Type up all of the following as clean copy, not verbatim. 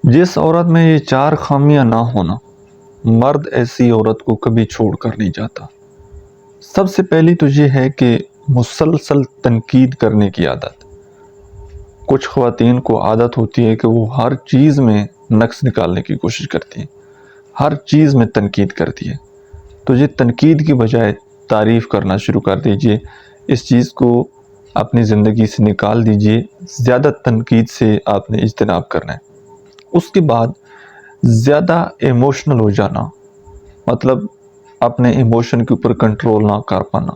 جس عورت میں یہ 4 خامیاں نہ ہونا، مرد ایسی عورت کو کبھی چھوڑ کر نہیں جاتا۔ سب سے پہلی تو یہ ہے کہ مسلسل تنقید کرنے کی عادت۔ کچھ خواتین کو عادت ہوتی ہے کہ وہ ہر چیز میں نقص نکالنے کی کوشش کرتی ہیں، ہر چیز میں تنقید کرتی ہے۔ تو یہ تنقید کی بجائے تعریف کرنا شروع کر دیجئے، اس چیز کو اپنی زندگی سے نکال دیجئے۔ زیادہ تنقید سے آپ نے اجتناب کرنا ہے۔ اس کے بعد زیادہ ایموشنل ہو جانا، مطلب اپنے ایموشن کے اوپر کنٹرول نہ کر پانا،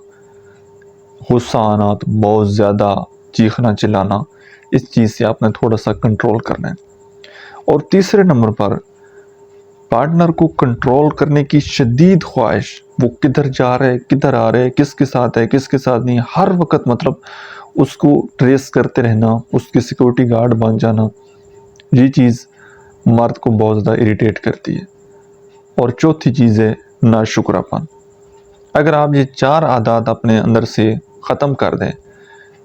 غصہ آنا، تو بہت زیادہ چیخنا چلانا، اس چیز سے آپ نے تھوڑا سا کنٹرول کرنا ہے۔ اور تیسرے نمبر پر پارٹنر کو کنٹرول کرنے کی شدید خواہش، وہ کدھر جا رہے، کدھر آ رہے، کس کے ساتھ ہے، کس کے ساتھ نہیں، ہر وقت مطلب اس کو ٹریس کرتے رہنا، اس کی سیکورٹی گارڈ بن جانا، یہ چیز مرد کو بہت زیادہ اریٹیٹ کرتی ہے۔ اور چوتھی چیز ہے ناشکراپن۔ اگر آپ یہ 4 عادات اپنے اندر سے ختم کر دیں،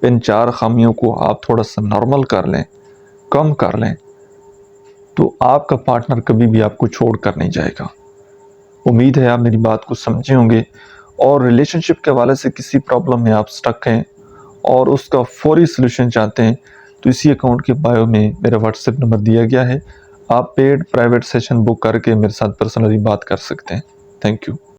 ان 4 خامیوں کو آپ تھوڑا سا نارمل کر لیں، کم کر لیں، تو آپ کا پارٹنر کبھی بھی آپ کو چھوڑ کر نہیں جائے گا۔ امید ہے آپ میری بات کو سمجھے ہوں گے، اور ریلیشن شپ کے حوالے سے کسی پرابلم میں آپ سٹک ہیں اور اس کا فوری سلوشن چاہتے ہیں، تو اسی اکاؤنٹ کے بایو میں میرا واٹس ایپ نمبر دیا گیا ہے۔ آپ پیڈ پرائیویٹ سیشن بک کر کے میرے ساتھ پرسنلی بات کر سکتے ہیں۔ Thank you.